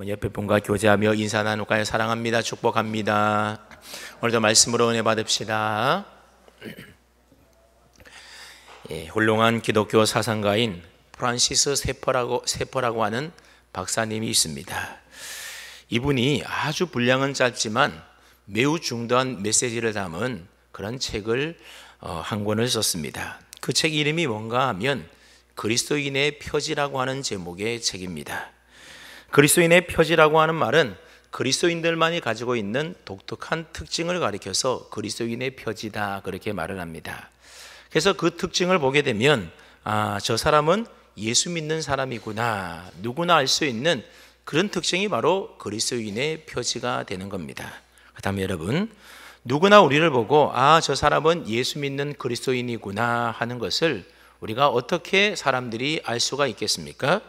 옆에 분과 교제하며 인사 나눌까요? 사랑합니다. 축복합니다. 오늘도 말씀으로 은혜 받읍시다. 훌륭한 기독교 사상가인 프란시스 세퍼라고 하는 박사님이 있습니다. 이분이 아주 분량은 짧지만 매우 중요한 메시지를 담은 그런 책을 한 권을 썼습니다. 그 책 이름이 뭔가 하면 그리스도인의 표지라고 하는 제목의 책입니다. 그리스도인의 표지라고 하는 말은 그리스도인들만이 가지고 있는 독특한 특징을 가리켜서 그리스도인의 표지다 그렇게 말을 합니다. 그래서 그 특징을 보게 되면 저 사람은 예수 믿는 사람이구나, 누구나 알 수 있는 그런 특징이 바로 그리스도인의 표지가 되는 겁니다. 그다음에 여러분, 누구나 우리를 보고 저 사람은 예수 믿는 그리스도인이구나 하는 것을 우리가 어떻게 사람들이 알 수가 있겠습니까?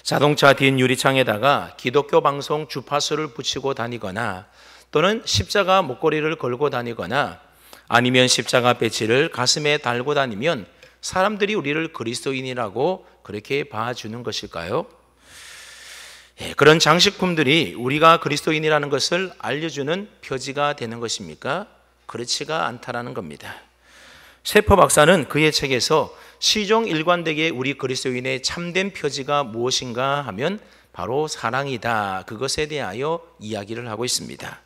자동차 뒷 유리창에다가 기독교 방송 주파수를 붙이고 다니거나 또는 십자가 목걸이를 걸고 다니거나 아니면 십자가 배지를 가슴에 달고 다니면 사람들이 우리를 그리스도인이라고 그렇게 봐주는 것일까요? 그런 장식품들이 우리가 그리스도인이라는 것을 알려주는 표지가 되는 것입니까? 그렇지가 않다라는 겁니다. 세퍼 박사는 그의 책에서 시종 일관되게 우리 그리스도인의 참된 표지가 무엇인가 하면 바로 사랑이다, 그것에 대하여 이야기를 하고 있습니다.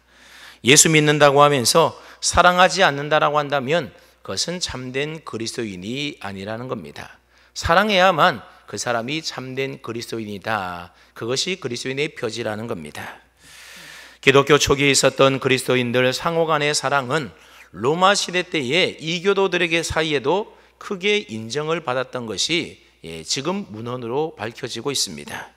예수 믿는다고 하면서 사랑하지 않는다라고 한다면 그것은 참된 그리스도인이 아니라는 겁니다. 사랑해야만 그 사람이 참된 그리스도인이다, 그것이 그리스도인의 표지라는 겁니다. 기독교 초기에 있었던 그리스도인들 상호 간의 사랑은 로마 시대 때에 이교도들에게 사이에도 크게 인정을 받았던 것이 지금 문헌으로 밝혀지고 있습니다.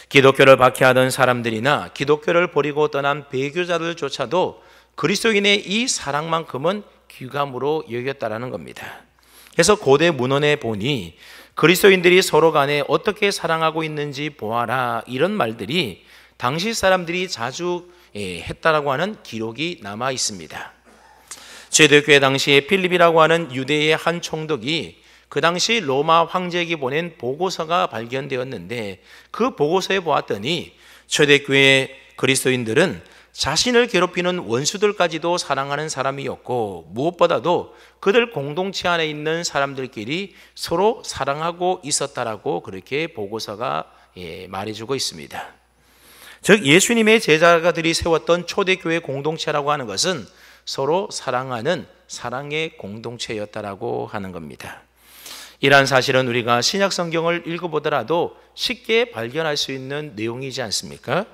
기독교를 박해하던 사람들이나 기독교를 버리고 떠난 배교자들조차도 그리스도인의 이 사랑만큼은 귀감으로 여겼다라는 겁니다. 그래서 고대 문헌에 보니 그리스도인들이 서로 간에 어떻게 사랑하고 있는지 보아라, 이런 말들이 당시 사람들이 자주 했다라고 하는 기록이 남아 있습니다. 초대교회 당시에 필립이라고 하는 유대의 한 총독이 그 당시 로마 황제에게 보낸 보고서가 발견되었는데 그 보고서에 보았더니 초대교회 그리스도인들은 자신을 괴롭히는 원수들까지도 사랑하는 사람이었고 무엇보다도 그들 공동체 안에 있는 사람들끼리 서로 사랑하고 있었다라고 그렇게 보고서가 말해주고 있습니다. 즉 예수님의 제자들이 세웠던 초대교회 공동체라고 하는 것은 서로 사랑하는 사랑의 공동체였다라고 하는 겁니다. 이러한 사실은 우리가 신약 성경을 읽어보더라도 쉽게 발견할 수 있는 내용이지 않습니까?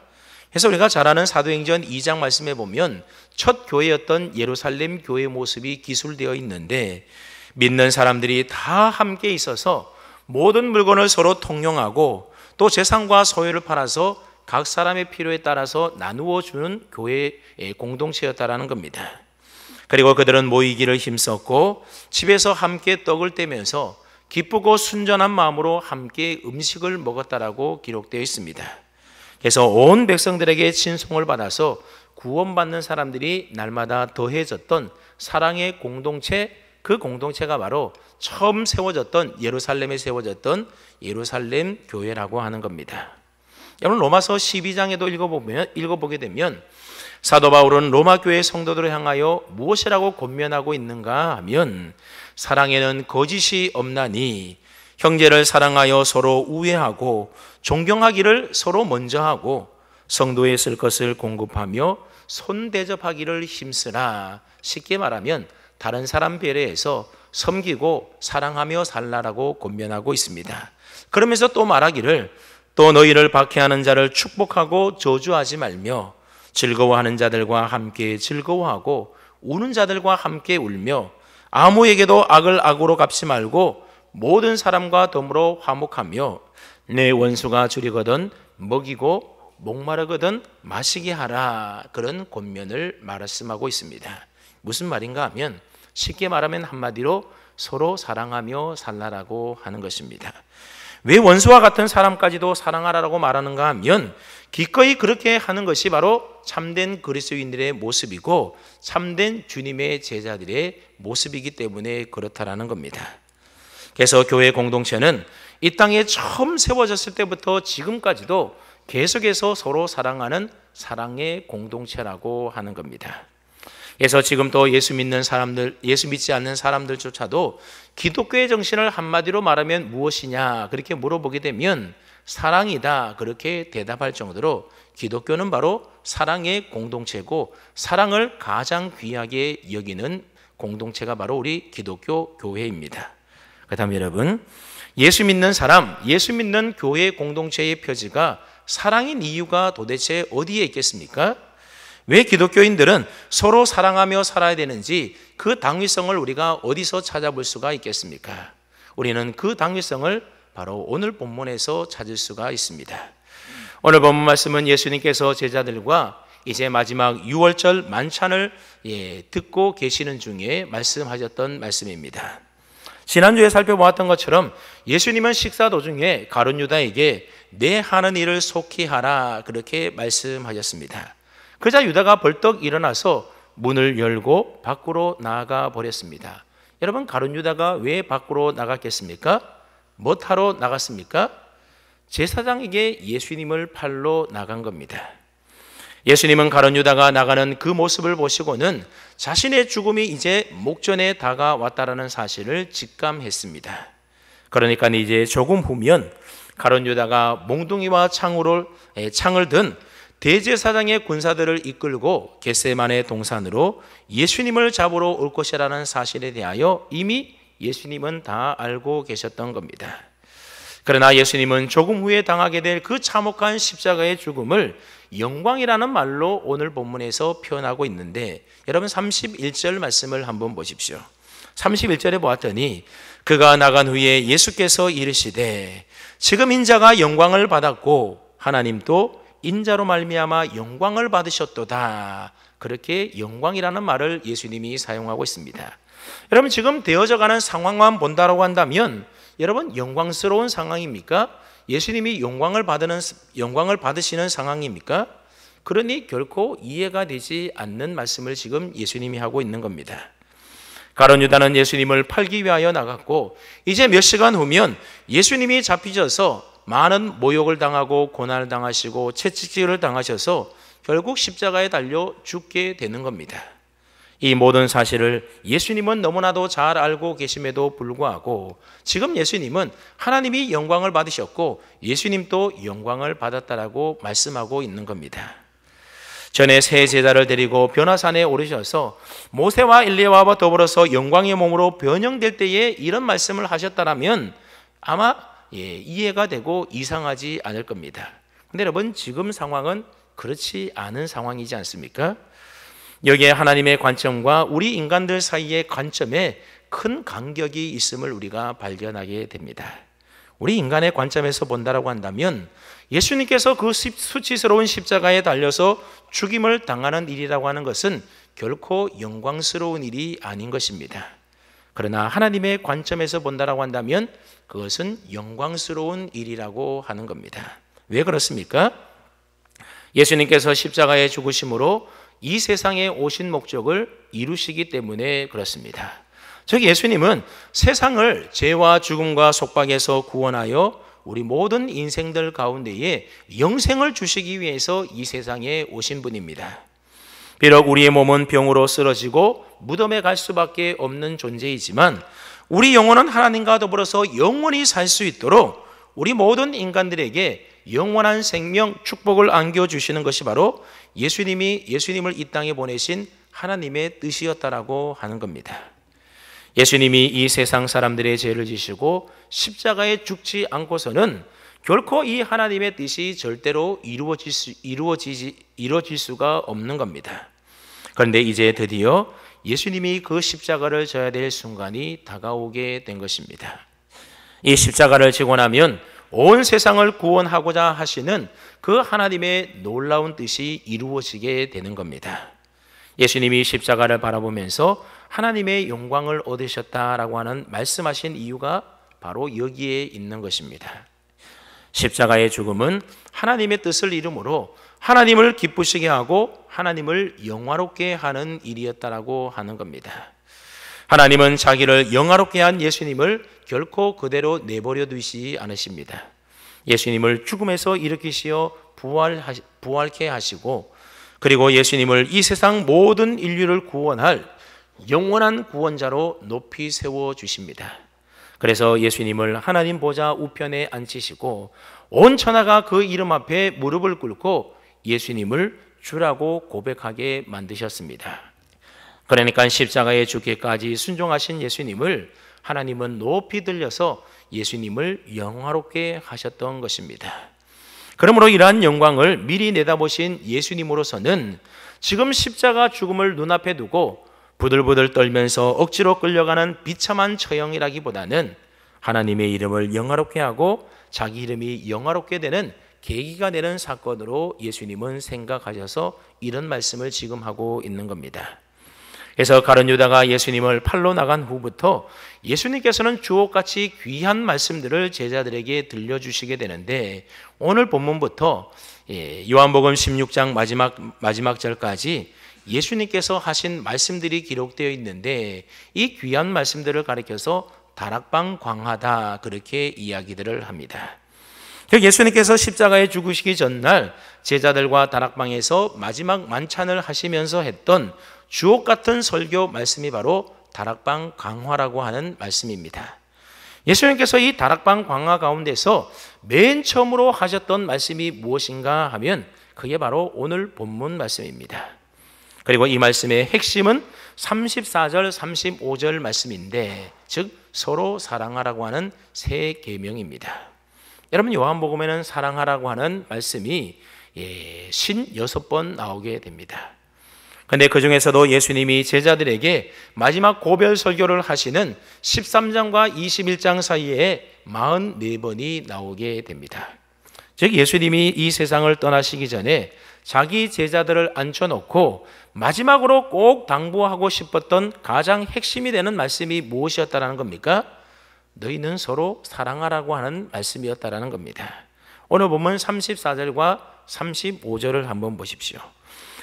그래서 우리가 잘 아는 사도행전 2장 말씀에 보면 첫 교회였던 예루살렘 교회 모습이 기술되어 있는데 믿는 사람들이 다 함께 있어서 모든 물건을 서로 통용하고 또 재산과 소유를 팔아서 각 사람의 필요에 따라서 나누어 주는 교회의 공동체였다라는 겁니다. 그리고 그들은 모이기를 힘썼고 집에서 함께 떡을 떼면서 기쁘고 순전한 마음으로 함께 음식을 먹었다라고 기록되어 있습니다. 그래서 온 백성들에게 친송을 받아서 구원받는 사람들이 날마다 더해졌던 사랑의 공동체, 그 공동체가 바로 처음 세워졌던 예루살렘에 세워졌던 예루살렘 교회라고 하는 겁니다. 여러분, 로마서 12장에도 읽어보게 되면 사도 바울은 로마 교회 성도들을 향하여 무엇이라고 권면하고 있는가 하면 사랑에는 거짓이 없나니 형제를 사랑하여 서로 우애하고 존경하기를 서로 먼저 하고 성도에 쓸 것을 공급하며 손대접하기를 힘쓰라. 쉽게 말하면 다른 사람 배려해서 섬기고 사랑하며 살라라고 권면하고 있습니다. 그러면서 또 말하기를 또 너희를 박해하는 자를 축복하고 저주하지 말며 즐거워하는 자들과 함께 즐거워하고 우는 자들과 함께 울며 아무에게도 악을 악으로 갚지 말고 모든 사람과 더불어 화목하며 내 원수가 줄이거든 먹이고 목마르거든 마시게 하라, 그런 권면을 말씀하고 있습니다. 무슨 말인가 하면 쉽게 말하면 한마디로 서로 사랑하며 살라라고 하는 것입니다. 왜 원수와 같은 사람까지도 사랑하라고 말하는가 하면 기꺼이 그렇게 하는 것이 바로 참된 그리스도인들의 모습이고 참된 주님의 제자들의 모습이기 때문에 그렇다라는 겁니다. 그래서 교회 공동체는 이 땅에 처음 세워졌을 때부터 지금까지도 계속해서 서로 사랑하는 사랑의 공동체라고 하는 겁니다. 그래서 지금 또 예수 믿는 사람들, 예수 믿지 않는 사람들조차도 기독교의 정신을 한마디로 말하면 무엇이냐 그렇게 물어보게 되면 사랑이다 그렇게 대답할 정도로 기독교는 바로 사랑의 공동체고, 사랑을 가장 귀하게 여기는 공동체가 바로 우리 기독교 교회입니다. 그렇다면 여러분, 예수 믿는 사람, 예수 믿는 교회 공동체의 표지가 사랑인 이유가 도대체 어디에 있겠습니까? 왜 기독교인들은 서로 사랑하며 살아야 되는지 그 당위성을 우리가 어디서 찾아볼 수가 있겠습니까? 우리는 그 당위성을 바로 오늘 본문에서 찾을 수가 있습니다. 오늘 본문 말씀은 예수님께서 제자들과 이제 마지막 6월절 만찬을 듣고 계시는 중에 말씀하셨던 말씀입니다. 지난주에 살펴보았던 것처럼 예수님은 식사 도중에 가룟 유다에게 내 하는 일을 속히 하라 그렇게 말씀하셨습니다. 그러자 유다가 벌떡 일어나서 문을 열고 밖으로 나가 버렸습니다. 여러분, 가룟 유다가 왜 밖으로 나갔겠습니까? 뭣하러 나갔습니까? 제사장에게 예수님을 팔러 나간 겁니다. 예수님은 가룟 유다가 나가는 그 모습을 보시고는 자신의 죽음이 이제 목전에 다가왔다라는 사실을 직감했습니다. 그러니까 이제 조금 후면 가룟 유다가 몽둥이와 창을 든 대제사장의 군사들을 이끌고 겟세마네 동산으로 예수님을 잡으러 올 것이라는 사실에 대하여 이미 예수님은 다 알고 계셨던 겁니다. 그러나 예수님은 조금 후에 당하게 될 그 참혹한 십자가의 죽음을 영광이라는 말로 오늘 본문에서 표현하고 있는데, 여러분 31절 말씀을 한번 보십시오. 31절에 보았더니 그가 나간 후에 예수께서 이르시되 지금 인자가 영광을 받았고 하나님도 인자로 말미암아 영광을 받으셨도다. 그렇게 영광이라는 말을 예수님이 사용하고 있습니다. 여러분, 지금 되어져가는 상황만 본다라고 한다면 여러분, 영광스러운 상황입니까? 예수님이 영광을 받으시는 상황입니까? 그러니 결코 이해가 되지 않는 말씀을 지금 예수님이 하고 있는 겁니다. 가룟 유다는 예수님을 팔기 위하여 나갔고 이제 몇 시간 후면 예수님이 잡히셔서 많은 모욕을 당하고 고난을 당하시고 채찍질을 당하셔서 결국 십자가에 달려 죽게 되는 겁니다. 이 모든 사실을 예수님은 너무나도 잘 알고 계심에도 불구하고 지금 예수님은 하나님이 영광을 받으셨고 예수님도 영광을 받았다라고 말씀하고 있는 겁니다. 전에 새 제자를 데리고 변화산에 오르셔서 모세와 엘리야와 더불어서 영광의 몸으로 변형될 때에 이런 말씀을 하셨다라면 아마 이해가 되고 이상하지 않을 겁니다. 그런데 여러분, 지금 상황은 그렇지 않은 상황이지 않습니까? 여기에 하나님의 관점과 우리 인간들 사이의 관점에 큰 간격이 있음을 우리가 발견하게 됩니다. 우리 인간의 관점에서 본다라고 한다면 예수님께서 그 수치스러운 십자가에 달려서 죽임을 당하는 일이라고 하는 것은 결코 영광스러운 일이 아닌 것입니다. 그러나 하나님의 관점에서 본다라고 한다면 그것은 영광스러운 일이라고 하는 겁니다. 왜 그렇습니까? 예수님께서 십자가에 죽으심으로 이 세상에 오신 목적을 이루시기 때문에 그렇습니다. 즉 예수님은 세상을 죄와 죽음과 속박에서 구원하여 우리 모든 인생들 가운데에 영생을 주시기 위해서 이 세상에 오신 분입니다. 비록 우리의 몸은 병으로 쓰러지고 무덤에 갈 수밖에 없는 존재이지만 우리 영혼은 하나님과 더불어서 영원히 살 수 있도록 우리 모든 인간들에게 영원한 생명, 축복을 안겨주시는 것이 바로 예수님을 이 땅에 보내신 하나님의 뜻이었다라고 하는 겁니다. 예수님이 이 세상 사람들의 죄를 지시고 십자가에 죽지 않고서는 결코 이 하나님의 뜻이 절대로 이루어질 수가 없는 겁니다. 그런데 이제 드디어 예수님이 그 십자가를 져야 될 순간이 다가오게 된 것입니다. 이 십자가를 지고 나면 온 세상을 구원하고자 하시는 그 하나님의 놀라운 뜻이 이루어지게 되는 겁니다. 예수님이 십자가를 바라보면서 하나님의 영광을 얻으셨다라고 하는 말씀하신 이유가 바로 여기에 있는 것입니다. 십자가의 죽음은 하나님의 뜻을 이루므로 하나님을 기쁘시게 하고 하나님을 영화롭게 하는 일이었다라고 하는 겁니다. 하나님은 자기를 영화롭게 한 예수님을 결코 그대로 내버려 두시지 않으십니다. 예수님을 죽음에서 일으키시어 부활케 하시고, 그리고 예수님을 이 세상 모든 인류를 구원할 영원한 구원자로 높이 세워 주십니다. 그래서 예수님을 하나님 보좌 우편에 앉히시고 온 천하가 그 이름 앞에 무릎을 꿇고 예수님을 주라고 고백하게 만드셨습니다. 그러니까 십자가에 죽기까지 순종하신 예수님을 하나님은 높이 들려서 예수님을 영화롭게 하셨던 것입니다. 그러므로 이러한 영광을 미리 내다보신 예수님으로서는 지금 십자가 죽음을 눈앞에 두고 부들부들 떨면서 억지로 끌려가는 비참한 처형이라기보다는 하나님의 이름을 영화롭게 하고 자기 이름이 영화롭게 되는 계기가 되는 사건으로 예수님은 생각하셔서 이런 말씀을 지금 하고 있는 겁니다. 그래서 가룟 유다가 예수님을 팔러 나간 후부터 예수님께서는 주옥같이 귀한 말씀들을 제자들에게 들려주시게 되는데, 오늘 본문부터 요한복음 16장 마지막 절까지 예수님께서 하신 말씀들이 기록되어 있는데, 이 귀한 말씀들을 가리켜서 다락방 광화다, 그렇게 이야기들을 합니다. 예수님께서 십자가에 죽으시기 전날 제자들과 다락방에서 마지막 만찬을 하시면서 했던 주옥 같은 설교 말씀이 바로 다락방 강화라고 하는 말씀입니다. 예수님께서 이 다락방 강화 가운데서 맨 처음으로 하셨던 말씀이 무엇인가 하면 그게 바로 오늘 본문 말씀입니다. 그리고 이 말씀의 핵심은 34절 35절 말씀인데, 즉 서로 사랑하라고 하는 세 계명입니다. 여러분, 요한복음에는 사랑하라고 하는 말씀이 56번 나오게 됩니다. 그런데 그 중에서도 예수님이 제자들에게 마지막 고별 설교를 하시는 13장과 21장 사이에 44번이 나오게 됩니다. 즉 예수님이 이 세상을 떠나시기 전에 자기 제자들을 앉혀놓고 마지막으로 꼭 당부하고 싶었던 가장 핵심이 되는 말씀이 무엇이었다는 겁니까? 너희는 서로 사랑하라고 하는 말씀이었다는 겁니다. 오늘 보면 34절과 35절을 한번 보십시오.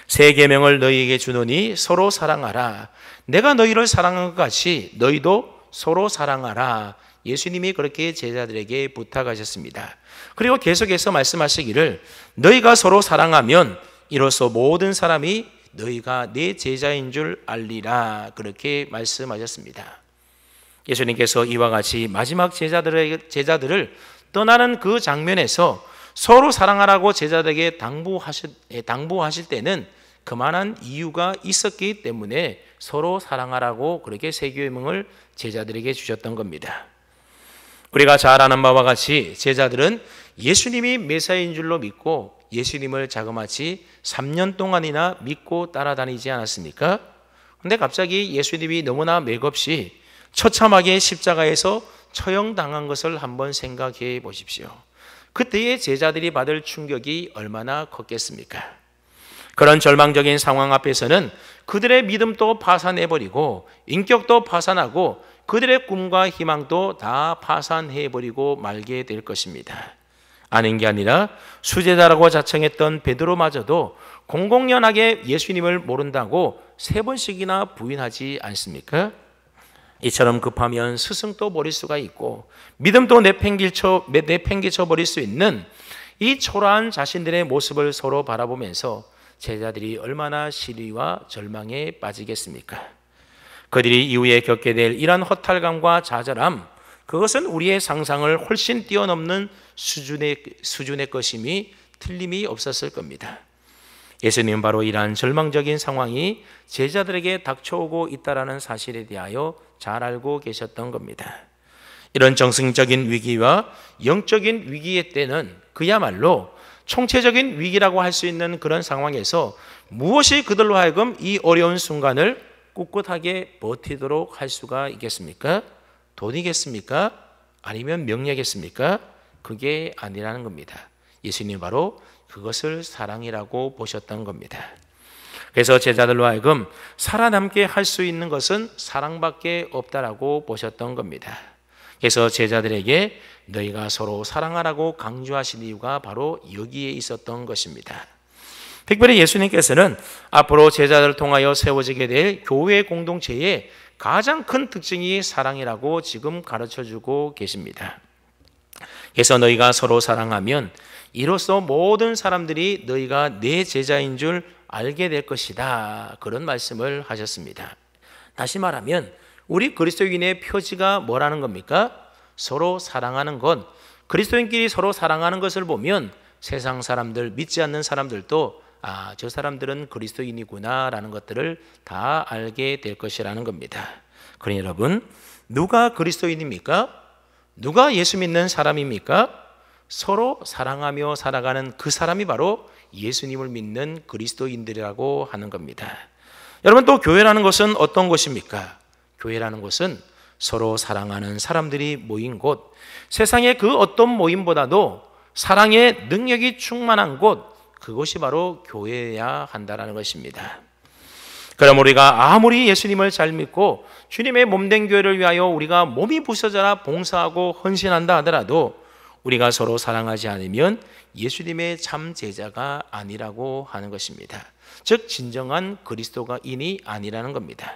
새 계명을 너희에게 주노니 서로 사랑하라. 내가 너희를 사랑한 것 같이 너희도 서로 사랑하라. 예수님이 그렇게 제자들에게 부탁하셨습니다. 그리고 계속해서 말씀하시기를 너희가 서로 사랑하면 이로써 모든 사람이 너희가 내 제자인 줄 알리라, 그렇게 말씀하셨습니다. 예수님께서 이와 같이 마지막 제자들을 떠나는 그 장면에서 서로 사랑하라고 제자들에게 당부하실 때는 그만한 이유가 있었기 때문에 서로 사랑하라고 그렇게 새 계명을 제자들에게 주셨던 겁니다. 우리가 잘 아는 바와 같이 제자들은 예수님이 메시아인 줄로 믿고 예수님을 자그마치 3년 동안이나 믿고 따라다니지 않았습니까? 그런데 갑자기 예수님이 너무나 맥없이 처참하게 십자가에서 처형당한 것을 한번 생각해 보십시오. 그때의 제자들이 받을 충격이 얼마나 컸겠습니까? 그런 절망적인 상황 앞에서는 그들의 믿음도 파산해버리고 인격도 파산하고 그들의 꿈과 희망도 다 파산해버리고 말게 될 것입니다. 아닌 게 아니라 수제자라고 자청했던 베드로마저도 공공연하게 예수님을 모른다고 3번씩이나 부인하지 않습니까? 이처럼 급하면 스승도 버릴 수가 있고 믿음도 내팽개쳐 버릴 수 있는 이 초라한 자신들의 모습을 서로 바라보면서 제자들이 얼마나 시리와 절망에 빠지겠습니까? 그들이 이후에 겪게 될 이러한 허탈감과 좌절함, 그것은 우리의 상상을 훨씬 뛰어넘는 수준의 것임이 틀림이 없었을 겁니다. 예수님은 바로 이러한 절망적인 상황이 제자들에게 닥쳐오고 있다는 사실에 대하여 잘 알고 계셨던 겁니다. 이런 정신적인 위기와 영적인 위기의 때는 그야말로 총체적인 위기라고 할 수 있는 그런 상황에서 무엇이 그들로 하여금 이 어려운 순간을 꿋꿋하게 버티도록 할 수가 있겠습니까? 돈이겠습니까? 아니면 명예겠습니까? 그게 아니라는 겁니다. 예수님 바로 그것을 사랑이라고 보셨던 겁니다. 그래서 제자들로 하여금 살아남게 할 수 있는 것은 사랑밖에 없다라고 보셨던 겁니다. 그래서 제자들에게 너희가 서로 사랑하라고 강조하신 이유가 바로 여기에 있었던 것입니다. 특별히 예수님께서는 앞으로 제자들을 통하여 세워지게 될 교회 공동체의 가장 큰 특징이 사랑이라고 지금 가르쳐주고 계십니다. 그래서 너희가 서로 사랑하면 이로써 모든 사람들이 너희가 내 제자인 줄 알게 될 것이다. 그런 말씀을 하셨습니다. 다시 말하면 우리 그리스도인의 표지가 뭐라는 겁니까? 서로 사랑하는 것. 그리스도인끼리 서로 사랑하는 것을 보면 세상 사람들, 믿지 않는 사람들도 저 사람들은 그리스도인이구나 라는 것들을 다 알게 될 것이라는 겁니다. 그러니 여러분, 누가 그리스도인입니까? 누가 예수 믿는 사람입니까? 서로 사랑하며 살아가는 그 사람이 바로 예수님을 믿는 그리스도인들이라고 하는 겁니다. 여러분, 또 교회라는 것은 어떤 곳입니까? 교회라는 곳은 서로 사랑하는 사람들이 모인 곳, 세상의 그 어떤 모임보다도 사랑의 능력이 충만한 곳, 그곳이 바로 교회여야 한다는 것입니다. 그럼 우리가 아무리 예수님을 잘 믿고 주님의 몸된 교회를 위하여 우리가 몸이 부서져라 봉사하고 헌신한다 하더라도 우리가 서로 사랑하지 않으면 예수님의 참 제자가 아니라고 하는 것입니다. 즉 진정한 그리스도인이 아니라는 겁니다.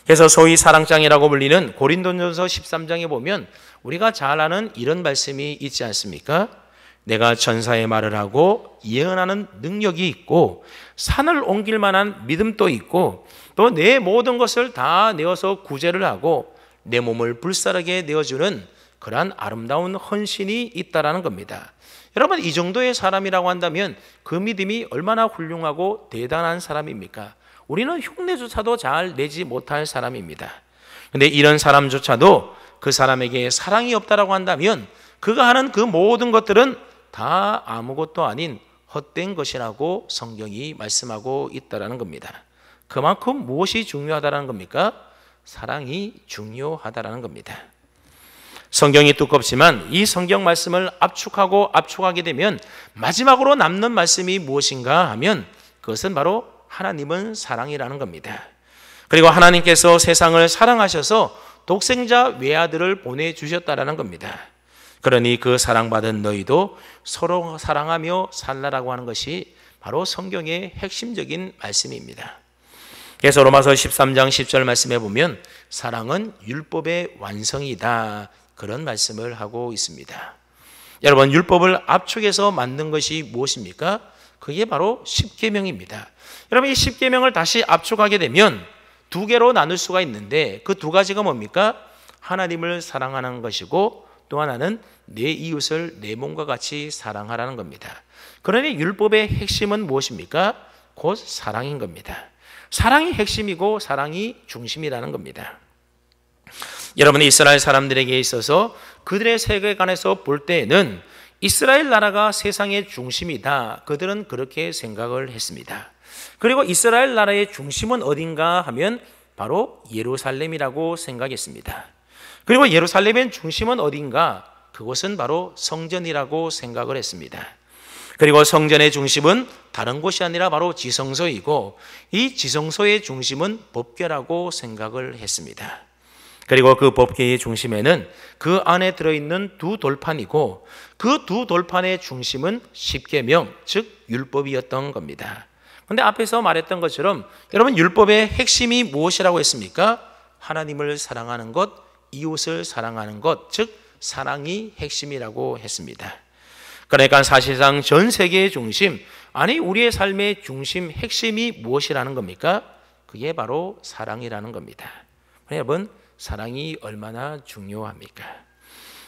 그래서 소위 사랑장이라고 불리는 고린도전서 13장에 보면 우리가 잘 아는 이런 말씀이 있지 않습니까? 내가 전사의 말을 하고 예언하는 능력이 있고 산을 옮길 만한 믿음도 있고 또 내 모든 것을 다 내어서 구제를 하고 내 몸을 불사르게 내어주는 그러한 아름다운 헌신이 있다라는 겁니다. 여러분, 이 정도의 사람이라고 한다면 그 믿음이 얼마나 훌륭하고 대단한 사람입니까? 우리는 흉내조차도 잘 내지 못할 사람입니다. 그런데 이런 사람조차도 그 사람에게 사랑이 없다라고 한다면 그가 하는 그 모든 것들은 다 아무것도 아닌 헛된 것이라고 성경이 말씀하고 있다라는 겁니다. 그만큼 무엇이 중요하다라는 겁니까? 사랑이 중요하다라는 겁니다. 성경이 두껍지만 이 성경 말씀을 압축하게 되면 마지막으로 남는 말씀이 무엇인가 하면 그것은 바로 하나님은 사랑이라는 겁니다. 그리고 하나님께서 세상을 사랑하셔서 독생자 외아들을 보내주셨다라는 겁니다. 그러니 그 사랑받은 너희도 서로 사랑하며 살라라고 하는 것이 바로 성경의 핵심적인 말씀입니다. 그래서 로마서 13장 10절 말씀에 보면 사랑은 율법의 완성이다, 그런 말씀을 하고 있습니다. 여러분, 율법을 압축해서 만든 것이 무엇입니까? 그게 바로 십계명입니다. 여러분, 이 십계명을 다시 압축하게 되면 두 개로 나눌 수가 있는데 그 두 가지가 뭡니까? 하나님을 사랑하는 것이고 또 하나는 내 이웃을 내 몸과 같이 사랑하라는 겁니다. 그러니 율법의 핵심은 무엇입니까? 곧 사랑인 겁니다. 사랑이 핵심이고 사랑이 중심이라는 겁니다. 여러분, 이스라엘 사람들에게 있어서 그들의 세계관에서 볼 때에는 이스라엘 나라가 세상의 중심이다, 그들은 그렇게 생각을 했습니다. 그리고 이스라엘 나라의 중심은 어딘가 하면 바로 예루살렘이라고 생각했습니다. 그리고 예루살렘의 중심은 어딘가? 그곳은 바로 성전이라고 생각을 했습니다. 그리고 성전의 중심은 다른 곳이 아니라 바로 지성소이고 이 지성소의 중심은 법궤라고 생각을 했습니다. 그리고 그 법궤의 중심에는 그 안에 들어있는 두 돌판이고 그 두 돌판의 중심은 십계명, 즉 율법이었던 겁니다. 그런데 앞에서 말했던 것처럼 여러분, 율법의 핵심이 무엇이라고 했습니까? 하나님을 사랑하는 것, 이웃을 사랑하는 것, 즉 사랑이 핵심이라고 했습니다. 그러니까 사실상 전 세계의 중심, 아니 우리의 삶의 중심, 핵심이 무엇이라는 겁니까? 그게 바로 사랑이라는 겁니다. 여러분, 사랑이 얼마나 중요합니까?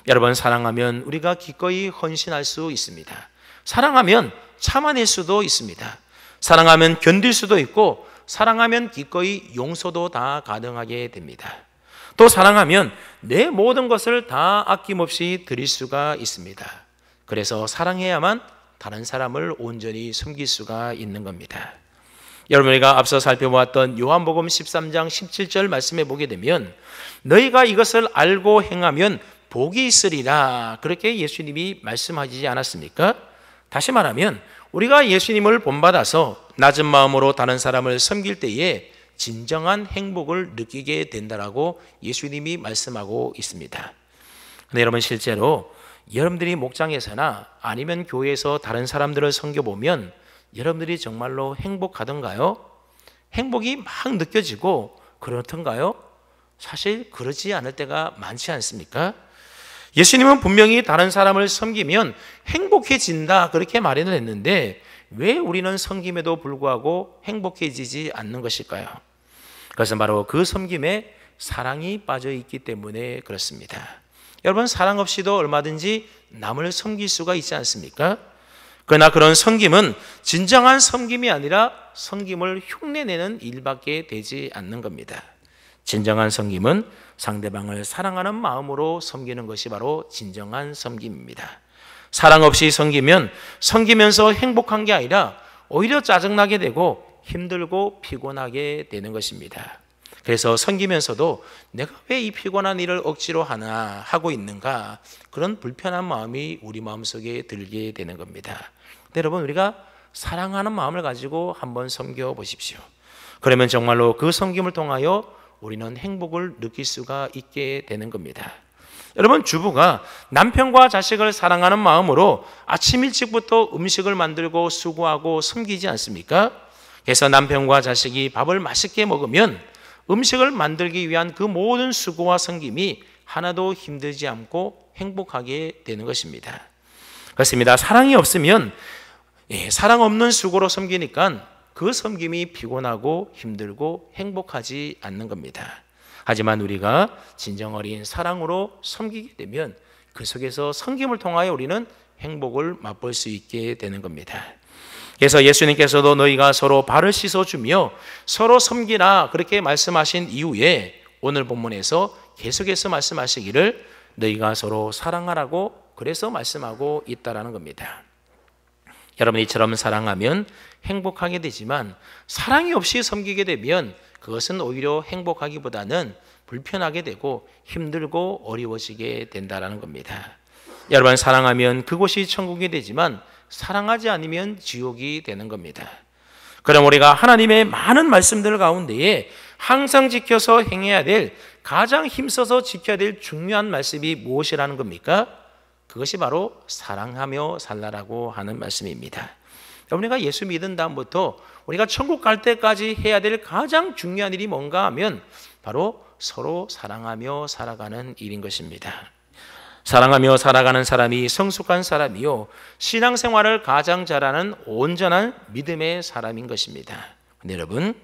여러분, 사랑하면 우리가 기꺼이 헌신할 수 있습니다. 사랑하면 참아낼 수도 있습니다. 사랑하면 견딜 수도 있고 사랑하면 기꺼이 용서도 다 가능하게 됩니다. 또 사랑하면 내 모든 것을 다 아낌없이 드릴 수가 있습니다. 그래서 사랑해야만 다른 사람을 온전히 섬길 수가 있는 겁니다. 여러분, 우리가 앞서 살펴보았던 요한복음 13장 17절 말씀에 보게 되면 너희가 이것을 알고 행하면 복이 있으리라, 그렇게 예수님이 말씀하시지 않았습니까? 다시 말하면 우리가 예수님을 본받아서 낮은 마음으로 다른 사람을 섬길 때에 진정한 행복을 느끼게 된다라고 예수님이 말씀하고 있습니다. 그런데 여러분, 실제로 여러분들이 목장에서나 아니면 교회에서 다른 사람들을 섬겨보면 여러분들이 정말로 행복하던가요? 행복이 막 느껴지고 그렇던가요? 사실 그러지 않을 때가 많지 않습니까? 예수님은 분명히 다른 사람을 섬기면 행복해진다 그렇게 말을 했는데 왜 우리는 섬김에도 불구하고 행복해지지 않는 것일까요? 그것은 바로 그 섬김에 사랑이 빠져 있기 때문에 그렇습니다. 여러분, 사랑 없이도 얼마든지 남을 섬길 수가 있지 않습니까? 그러나 그런 섬김은 진정한 섬김이 아니라 섬김을 흉내내는 일밖에 되지 않는 겁니다. 진정한 섬김은 상대방을 사랑하는 마음으로 섬기는 것이 바로 진정한 섬김입니다. 사랑 없이 섬기면 섬기면서 행복한 게 아니라 오히려 짜증나게 되고 힘들고 피곤하게 되는 것입니다. 그래서 섬기면서도 내가 왜 이 피곤한 일을 억지로 하나 하고 있는가, 그런 불편한 마음이 우리 마음속에 들게 되는 겁니다. 근데 여러분, 우리가 사랑하는 마음을 가지고 한번 섬겨 보십시오. 그러면 정말로 그 섬김을 통하여 우리는 행복을 느낄 수가 있게 되는 겁니다. 여러분, 주부가 남편과 자식을 사랑하는 마음으로 아침 일찍부터 음식을 만들고 수고하고 섬기지 않습니까? 그래서 남편과 자식이 밥을 맛있게 먹으면 음식을 만들기 위한 그 모든 수고와 섬김이 하나도 힘들지 않고 행복하게 되는 것입니다. 그렇습니다. 사랑이 없으면 사랑 없는 수고로 섬기니까 그 섬김이 피곤하고 힘들고 행복하지 않는 겁니다. 하지만 우리가 진정 어린 사랑으로 섬기게 되면 그 속에서 섬김을 통하여 우리는 행복을 맛볼 수 있게 되는 겁니다. 그래서 예수님께서도 너희가 서로 발을 씻어주며 서로 섬기라 그렇게 말씀하신 이후에 오늘 본문에서 계속해서 말씀하시기를 너희가 서로 사랑하라고 그래서 말씀하고 있다라는 겁니다. 여러분, 이처럼 사랑하면 행복하게 되지만 사랑이 없이 섬기게 되면 그것은 오히려 행복하기보다는 불편하게 되고 힘들고 어려워지게 된다라는 겁니다. 여러분, 사랑하면 그곳이 천국이 되지만 사랑하지 않으면 지옥이 되는 겁니다. 그럼 우리가 하나님의 많은 말씀들 가운데에 항상 지켜서 행해야 될, 가장 힘써서 지켜야 될 중요한 말씀이 무엇이라는 겁니까? 그것이 바로 사랑하며 살라라고 하는 말씀입니다. 우리가 예수 믿은 다음부터 우리가 천국 갈 때까지 해야 될 가장 중요한 일이 뭔가 하면 바로 서로 사랑하며 살아가는 일인 것입니다. 사랑하며 살아가는 사람이 성숙한 사람이요, 신앙생활을 가장 잘하는 온전한 믿음의 사람인 것입니다. 근데 여러분,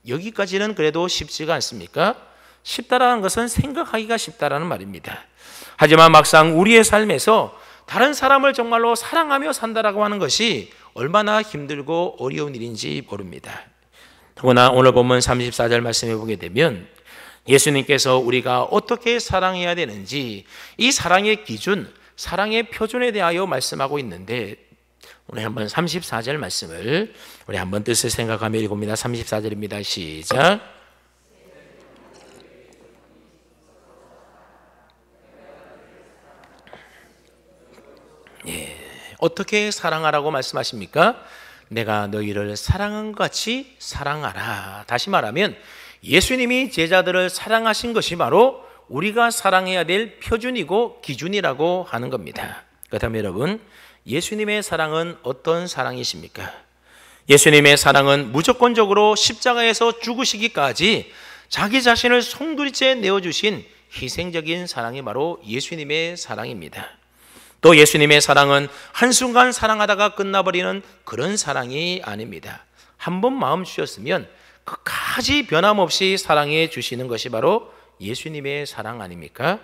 여기까지는 그래도 쉽지가 않습니까? 쉽다라는 것은 생각하기가 쉽다라는 말입니다. 하지만 막상 우리의 삶에서 다른 사람을 정말로 사랑하며 산다라고 하는 것이 얼마나 힘들고 어려운 일인지 모릅니다. 더구나 오늘 본문 34절 말씀해 보게 되면 예수님께서 우리가 어떻게 사랑해야 되는지, 이 사랑의 기준, 사랑의 표준에 대하여 말씀하고 있는데, 오늘 한번 34절 말씀을 우리 한번 뜻을 생각하며 읽습니다. 34절입니다. 시작. 어떻게 사랑하라고 말씀하십니까? 내가 너희를 사랑한 것 같이 사랑하라. 다시 말하면 예수님이 제자들을 사랑하신 것이 바로 우리가 사랑해야 될 표준이고 기준이라고 하는 겁니다. 그렇다면 여러분, 예수님의 사랑은 어떤 사랑이십니까? 예수님의 사랑은 무조건적으로 십자가에서 죽으시기까지 자기 자신을 송두리째 내어주신 희생적인 사랑이 바로 예수님의 사랑입니다. 또 예수님의 사랑은 한순간 사랑하다가 끝나버리는 그런 사랑이 아닙니다. 한번 마음 주셨으면 끝까지 변함없이 사랑해 주시는 것이 바로 예수님의 사랑 아닙니까?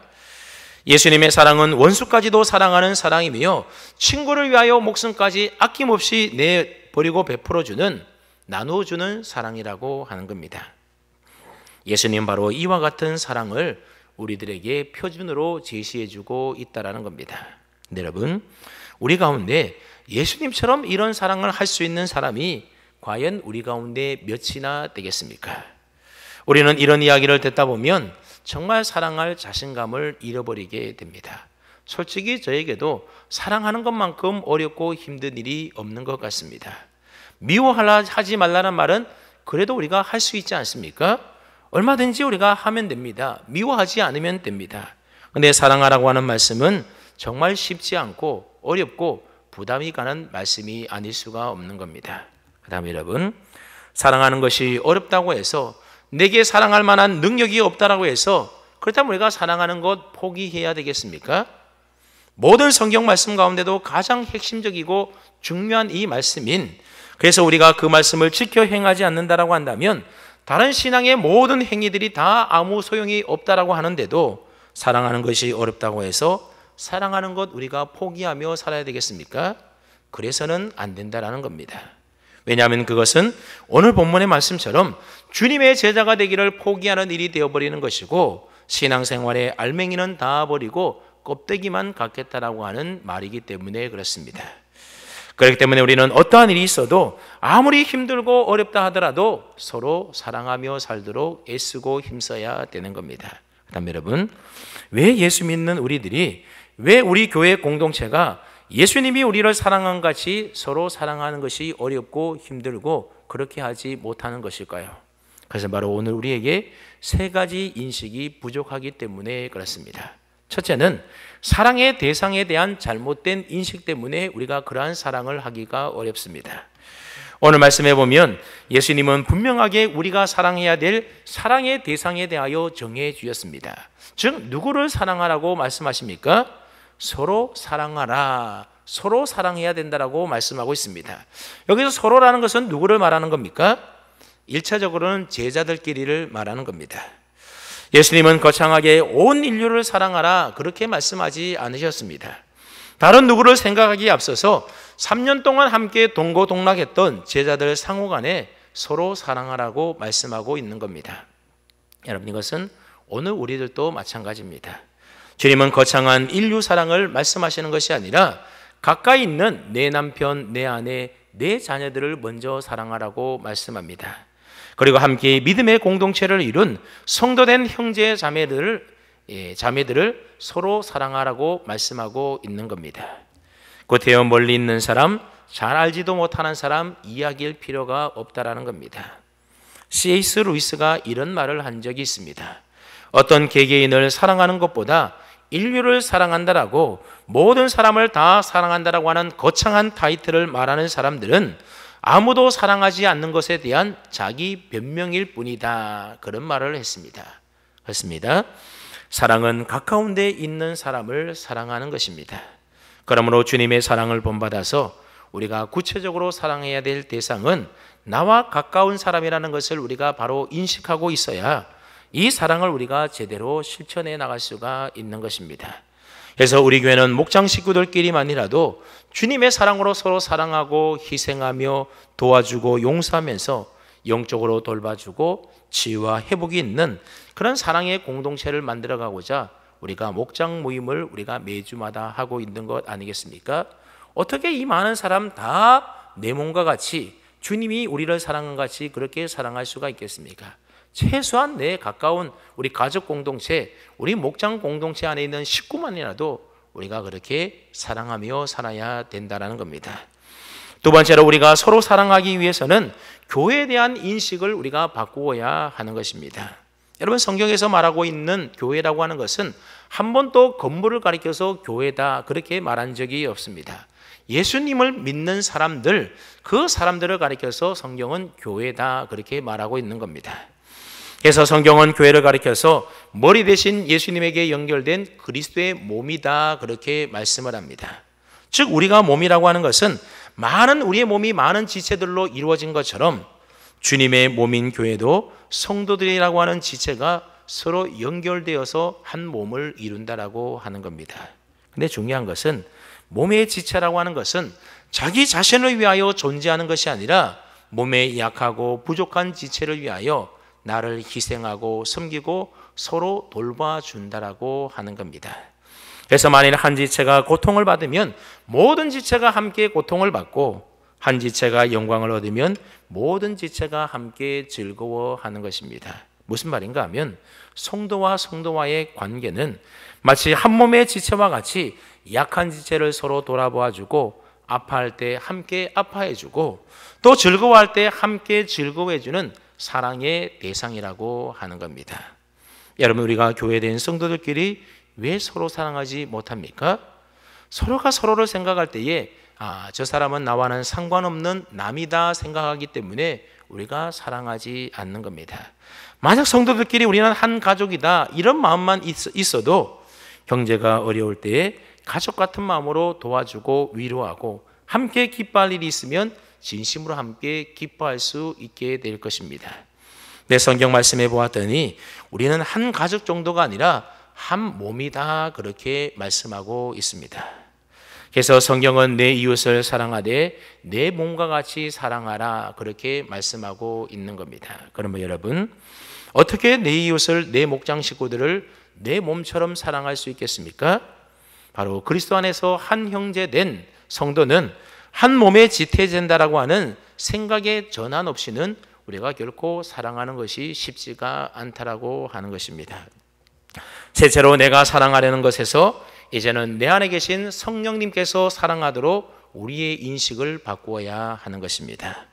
예수님의 사랑은 원수까지도 사랑하는 사랑이며 친구를 위하여 목숨까지 아낌없이 내버리고 베풀어주는, 나누어주는 사랑이라고 하는 겁니다. 예수님 바로 이와 같은 사랑을 우리들에게 표준으로 제시해주고 있다는 겁니다. 근데 여러분, 우리 가운데 예수님처럼 이런 사랑을 할 수 있는 사람이 과연 우리 가운데 몇이나 되겠습니까? 우리는 이런 이야기를 듣다 보면 정말 사랑할 자신감을 잃어버리게 됩니다. 솔직히 저에게도 사랑하는 것만큼 어렵고 힘든 일이 없는 것 같습니다. 미워하지 말라는 말은 그래도 우리가 할 수 있지 않습니까? 얼마든지 우리가 하면 됩니다. 미워하지 않으면 됩니다. 그런데 사랑하라고 하는 말씀은 정말 쉽지 않고 어렵고 부담이 가는 말씀이 아닐 수가 없는 겁니다. 그 다음에 여러분, 사랑하는 것이 어렵다고 해서, 내게 사랑할 만한 능력이 없다라고 해서 그렇다면 우리가 사랑하는 것 포기해야 되겠습니까? 모든 성경 말씀 가운데도 가장 핵심적이고 중요한 이 말씀인, 그래서 우리가 그 말씀을 지켜 행하지 않는다라고 한다면 다른 신앙의 모든 행위들이 다 아무 소용이 없다라고 하는데도 사랑하는 것이 어렵다고 해서 사랑하는 것 우리가 포기하며 살아야 되겠습니까? 그래서는 안 된다라는 겁니다. 왜냐하면 그것은 오늘 본문의 말씀처럼 주님의 제자가 되기를 포기하는 일이 되어버리는 것이고, 신앙생활의 알맹이는 다 버리고 껍데기만 갖겠다라고 하는 말이기 때문에 그렇습니다. 그렇기 때문에 우리는 어떠한 일이 있어도 아무리 힘들고 어렵다 하더라도 서로 사랑하며 살도록 애쓰고 힘써야 되는 겁니다. 그다음 여러분, 왜 예수 믿는 우리들이, 왜 우리 교회 공동체가 예수님이 우리를 사랑한 같이 서로 사랑하는 것이 어렵고 힘들고 그렇게 하지 못하는 것일까요? 그래서 바로 오늘 우리에게 세 가지 인식이 부족하기 때문에 그렇습니다. 첫째는 사랑의 대상에 대한 잘못된 인식 때문에 우리가 그러한 사랑을 하기가 어렵습니다. 오늘 말씀해 보면 예수님은 분명하게 우리가 사랑해야 될 사랑의 대상에 대하여 정해 주셨습니다. 즉 누구를 사랑하라고 말씀하십니까? 서로 사랑하라, 서로 사랑해야 된다라고 말씀하고 있습니다. 여기서 서로라는 것은 누구를 말하는 겁니까? 1차적으로는 제자들끼리를 말하는 겁니다. 예수님은 거창하게 온 인류를 사랑하라 그렇게 말씀하지 않으셨습니다. 다른 누구를 생각하기에 앞서서 3년 동안 함께 동고동락했던 제자들 상호 간에 서로 사랑하라고 말씀하고 있는 겁니다. 여러분, 이것은 오늘 우리들도 마찬가지입니다. 주님은 거창한 인류 사랑을 말씀하시는 것이 아니라 가까이 있는 내 남편, 내 아내, 내 자녀들을 먼저 사랑하라고 말씀합니다. 그리고 함께 믿음의 공동체를 이룬 성도된 형제 자매들을 서로 사랑하라고 말씀하고 있는 겁니다. 겉에요 멀리 있는 사람, 잘 알지도 못하는 사람 이야기할 필요가 없다라는 겁니다. C.S. 루이스가 이런 말을 한 적이 있습니다. 어떤 개개인을 사랑하는 것보다 인류를 사랑한다라고, 모든 사람을 다 사랑한다라고 하는 거창한 타이틀을 말하는 사람들은 아무도 사랑하지 않는 것에 대한 자기 변명일 뿐이다, 그런 말을 했습니다. 그렇습니다. 사랑은 가까운 데 있는 사람을 사랑하는 것입니다. 그러므로 주님의 사랑을 본받아서 우리가 구체적으로 사랑해야 될 대상은 나와 가까운 사람이라는 것을 우리가 바로 인식하고 있어야 이 사랑을 우리가 제대로 실천해 나갈 수가 있는 것입니다. 그래서 우리 교회는 목장 식구들끼리만이라도 주님의 사랑으로 서로 사랑하고 희생하며 도와주고 용서하면서 영적으로 돌봐주고 치유와 회복이 있는 그런 사랑의 공동체를 만들어가고자 우리가 목장 모임을 우리가 매주마다 하고 있는 것 아니겠습니까? 어떻게 이 많은 사람 다 내 몸과 같이 주님이 우리를 사랑한 같이 그렇게 사랑할 수가 있겠습니까? 최소한 내 가까운 우리 가족 공동체, 우리 목장 공동체 안에 있는 식구만이라도 우리가 그렇게 사랑하며 살아야 된다는 겁니다. 두 번째로 우리가 서로 사랑하기 위해서는 교회에 대한 인식을 우리가 바꾸어야 하는 것입니다. 여러분, 성경에서 말하고 있는 교회라고 하는 것은 한 번도 건물을 가리켜서 교회다 그렇게 말한 적이 없습니다. 예수님을 믿는 사람들, 그 사람들을 가리켜서 성경은 교회다 그렇게 말하고 있는 겁니다. 그래서 성경은 교회를 가리켜서 머리 대신 예수님에게 연결된 그리스도의 몸이다 그렇게 말씀을 합니다. 즉 우리가 몸이라고 하는 것은 많은 우리의 몸이 많은 지체들로 이루어진 것처럼 주님의 몸인 교회도 성도들이라고 하는 지체가 서로 연결되어서 한 몸을 이룬다라고 하는 겁니다. 근데 중요한 것은 몸의 지체라고 하는 것은 자기 자신을 위하여 존재하는 것이 아니라 몸의 약하고 부족한 지체를 위하여 나를 희생하고 섬기고 서로 돌봐준다라고 하는 겁니다. 그래서 만일 한 지체가 고통을 받으면 모든 지체가 함께 고통을 받고, 한 지체가 영광을 얻으면 모든 지체가 함께 즐거워하는 것입니다. 무슨 말인가 하면 성도와 성도와의 관계는 마치 한 몸의 지체와 같이 약한 지체를 서로 돌아보아주고, 아파할 때 함께 아파해주고, 또 즐거워할 때 함께 즐거워해주는 사랑의 대상이라고 하는 겁니다. 여러분, 우리가 교회된 성도들끼리 왜 서로 사랑하지 못합니까? 서로가 서로를 생각할 때에 저 사람은 나와는 상관없는 남이다 생각하기 때문에 우리가 사랑하지 않는 겁니다. 만약 성도들끼리 우리는 한 가족이다 이런 마음만 있어도 경제가 어려울 때에 가족 같은 마음으로 도와주고 위로하고 함께 기뻐할 일이 있으면 진심으로 함께 기뻐할 수 있게 될 것입니다. 내 성경 말씀해 보았더니 우리는 한 가족 정도가 아니라 한 몸이다, 그렇게 말씀하고 있습니다. 그래서 성경은 내 이웃을 사랑하되 내 몸과 같이 사랑하라, 그렇게 말씀하고 있는 겁니다. 그러면 여러분, 어떻게 내 이웃을, 내 목장 식구들을 내 몸처럼 사랑할 수 있겠습니까? 바로 그리스도 안에서 한 형제 된 성도는 한 몸에 지태된다라고 하는 생각의 전환 없이는 우리가 결코 사랑하는 것이 쉽지가 않다라고 하는 것입니다. 셋째로, 내가 사랑하려는 것에서 이제는 내 안에 계신 성령님께서 사랑하도록 우리의 인식을 바꾸어야 하는 것입니다.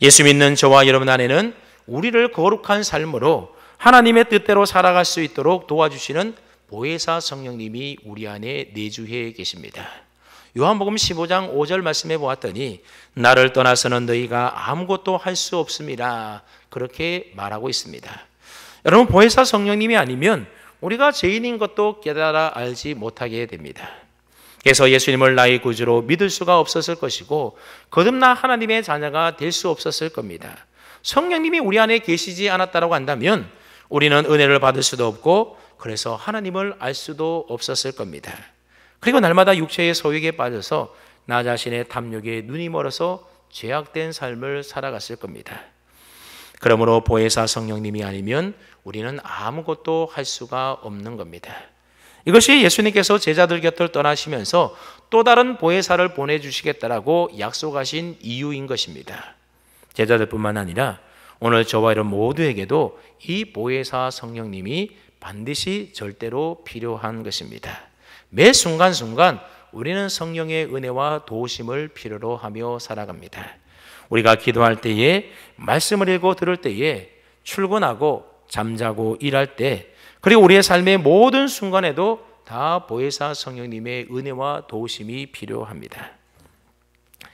예수 믿는 저와 여러분 안에는 우리를 거룩한 삶으로 하나님의 뜻대로 살아갈 수 있도록 도와주시는 보혜사 성령님이 우리 안에 내주해 계십니다. 요한복음 15장 5절 말씀해 보았더니 나를 떠나서는 너희가 아무것도 할 수 없음이라, 그렇게 말하고 있습니다. 여러분, 보혜사 성령님이 아니면 우리가 죄인인 것도 깨달아 알지 못하게 됩니다. 그래서 예수님을 나의 구주로 믿을 수가 없었을 것이고 거듭나 하나님의 자녀가 될 수 없었을 겁니다. 성령님이 우리 안에 계시지 않았다고 한다면 우리는 은혜를 받을 수도 없고 그래서 하나님을 알 수도 없었을 겁니다. 그리고 날마다 육체의 소욕에 빠져서 나 자신의 탐욕에 눈이 멀어서 죄악된 삶을 살아갔을 겁니다. 그러므로 보혜사 성령님이 아니면 우리는 아무것도 할 수가 없는 겁니다. 이것이 예수님께서 제자들 곁을 떠나시면서 또 다른 보혜사를 보내주시겠다라고 약속하신 이유인 것입니다. 제자들뿐만 아니라 오늘 저와 여러분 모두에게도 이 보혜사 성령님이 반드시 절대로 필요한 것입니다. 매 순간순간 우리는 성령의 은혜와 도우심을 필요로 하며 살아갑니다. 우리가 기도할 때에, 말씀을 읽고 들을 때에, 출근하고 잠자고 일할 때, 그리고 우리의 삶의 모든 순간에도 다 보혜사 성령님의 은혜와 도우심이 필요합니다.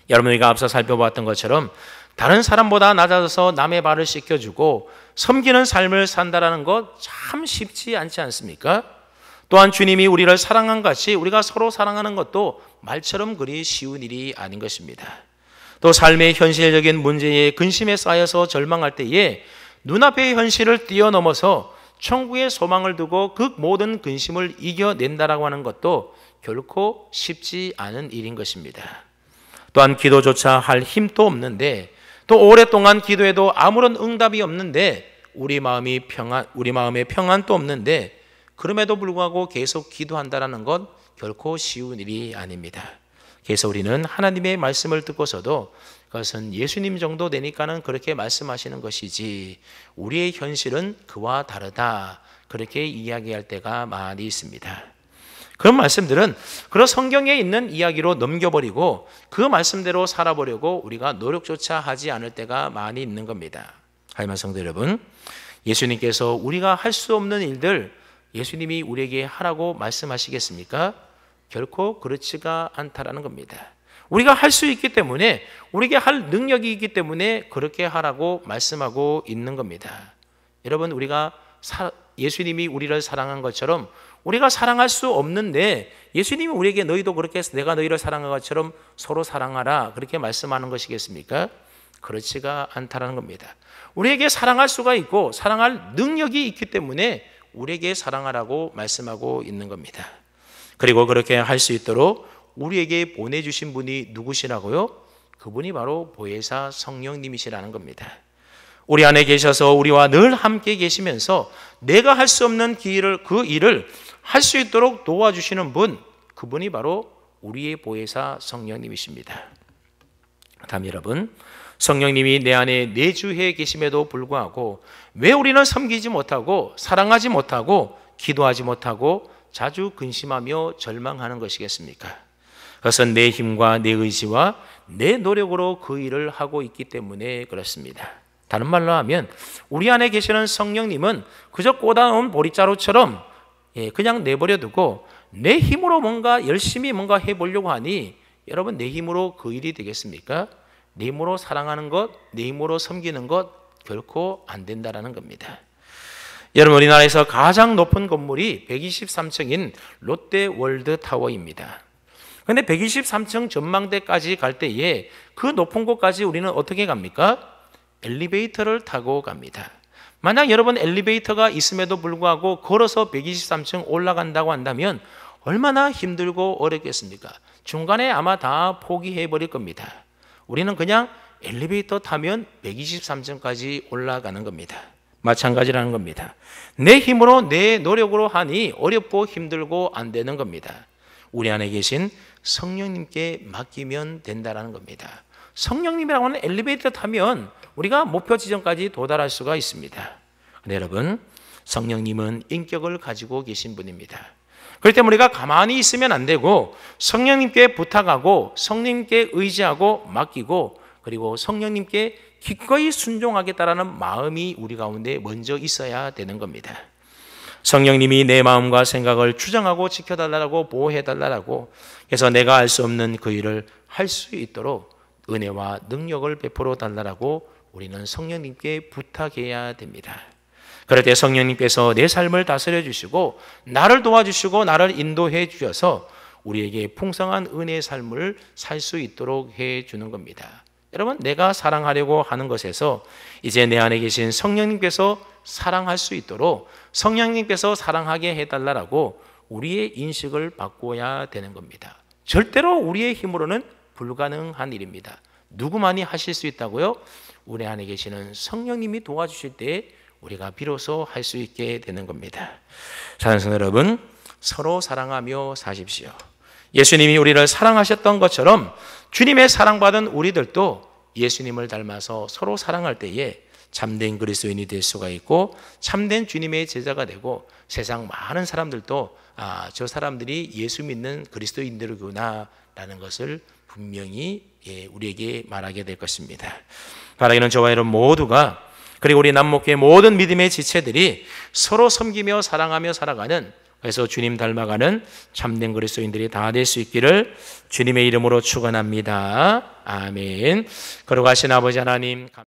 여러분, 우리가 앞서 살펴봤던 것처럼 다른 사람보다 낮아져서 남의 발을 씻겨주고 섬기는 삶을 산다라는 것 참 쉽지 않지 않습니까? 또한 주님이 우리를 사랑한 같이 우리가 서로 사랑하는 것도 말처럼 그리 쉬운 일이 아닌 것입니다. 또 삶의 현실적인 문제에 근심에 쌓여서 절망할 때에 눈앞의 현실을 뛰어넘어서 천국의 소망을 두고 그 모든 근심을 이겨낸다라고 하는 것도 결코 쉽지 않은 일인 것입니다. 또한 기도조차 할 힘도 없는데, 또 오랫동안 기도해도 아무런 응답이 없는데, 우리 마음의 평안도 없는데 그럼에도 불구하고 계속 기도한다라는 것 결코 쉬운 일이 아닙니다. 그래서 우리는 하나님의 말씀을 듣고서도 그것은 예수님 정도 되니까는 그렇게 말씀하시는 것이지 우리의 현실은 그와 다르다, 그렇게 이야기할 때가 많이 있습니다. 그런 말씀들은 그런 성경에 있는 이야기로 넘겨버리고 그 말씀대로 살아보려고 우리가 노력조차 하지 않을 때가 많이 있는 겁니다. 하지만 성도 여러분, 예수님께서 우리가 할 수 없는 일들 예수님이 우리에게 하라고 말씀하시겠습니까? 결코 그렇지가 않다라는 겁니다. 우리가 할 수 있기 때문에, 우리에게 할 능력이 있기 때문에 그렇게 하라고 말씀하고 있는 겁니다. 여러분, 우리가 예수님이 우리를 사랑한 것처럼 우리가 사랑할 수 없는데 예수님이 우리에게 너희도 그렇게 내가 너희를 사랑한 것처럼 서로 사랑하라, 그렇게 말씀하는 것이겠습니까? 그렇지가 않다라는 겁니다. 우리에게 사랑할 수가 있고 사랑할 능력이 있기 때문에 우리에게 사랑하라고 말씀하고 있는 겁니다. 그리고 그렇게 할 수 있도록 우리에게 보내주신 분이 누구시라고요? 그분이 바로 보혜사 성령님이시라는 겁니다. 우리 안에 계셔서 우리와 늘 함께 계시면서 내가 할 수 없는 그 일을 할 수 있도록 도와주시는 분, 그분이 바로 우리의 보혜사 성령님이십니다. 다음 여러분, 성령님이 내 안에 내주해 계심에도 불구하고 왜 우리는 섬기지 못하고 사랑하지 못하고 기도하지 못하고 자주 근심하며 절망하는 것이겠습니까? 그것은 내 힘과 내 의지와 내 노력으로 그 일을 하고 있기 때문에 그렇습니다. 다른 말로 하면 우리 안에 계시는 성령님은 그저 꽂아놓은 보리자루처럼 그냥 내버려 두고 내 힘으로 뭔가 열심히 뭔가 해보려고 하니, 여러분, 내 힘으로 그 일이 되겠습니까? 내 힘으로 사랑하는 것, 내 힘으로 섬기는 것 결코 안 된다라는 겁니다. 여러분, 우리나라에서 가장 높은 건물이 123층인 롯데월드타워입니다. 그런데 123층 전망대까지 갈 때에 그 높은 곳까지 우리는 어떻게 갑니까? 엘리베이터를 타고 갑니다. 만약 여러분 엘리베이터가 있음에도 불구하고 걸어서 123층 올라간다고 한다면 얼마나 힘들고 어렵겠습니까? 중간에 아마 다 포기해 버릴 겁니다. 우리는 그냥 엘리베이터 타면 123층까지 올라가는 겁니다. 마찬가지라는 겁니다. 내 힘으로 내 노력으로 하니 어렵고 힘들고 안 되는 겁니다. 우리 안에 계신 성령님께 맡기면 된다는 겁니다. 성령님이라고 하는 엘리베이터 타면 우리가 목표 지점까지 도달할 수가 있습니다. 근데 여러분, 성령님은 인격을 가지고 계신 분입니다. 그렇기 때문에 우리가 가만히 있으면 안 되고 성령님께 부탁하고 성령님께 의지하고 맡기고 그리고 성령님께 기꺼이 순종하겠다라는 마음이 우리 가운데 먼저 있어야 되는 겁니다. 성령님이 내 마음과 생각을 주장하고 지켜달라고 보호해달라고 그래서 내가 알 수 없는 그 일을 할 수 있도록 은혜와 능력을 베풀어 달라고 우리는 성령님께 부탁해야 됩니다. 그럴 때 성령님께서 내 삶을 다스려 주시고 나를 도와주시고 나를 인도해 주셔서 우리에게 풍성한 은혜의 삶을 살 수 있도록 해 주는 겁니다. 여러분, 내가 사랑하려고 하는 것에서 이제 내 안에 계신 성령님께서 사랑할 수 있도록 성령님께서 사랑하게 해달라고 우리의 인식을 바꿔야 되는 겁니다. 절대로 우리의 힘으로는 불가능한 일입니다. 누구만이 하실 수 있다고요? 우리 안에 계시는 성령님이 도와주실 때 우리가 비로소 할 수 있게 되는 겁니다. 사랑하는 성도 여러분, 서로 사랑하며 사십시오. 예수님이 우리를 사랑하셨던 것처럼 주님의 사랑받은 우리들도 예수님을 닮아서 서로 사랑할 때에 참된 그리스도인이 될 수가 있고 참된 주님의 제자가 되고 세상 많은 사람들도 저 사람들이 예수 믿는 그리스도인들이구나 라는 것을 분명히 우리에게 말하게 될 것입니다. 바라기는 저와 여러분 모두가 그리고 우리 남목교의 모든 믿음의 지체들이 서로 섬기며 사랑하며 살아가는 그래서 주님 닮아가는 참된 그리스도인들이 다 될 수 있기를 주님의 이름으로 축원합니다. 아멘. 거룩하신 아버지 하나님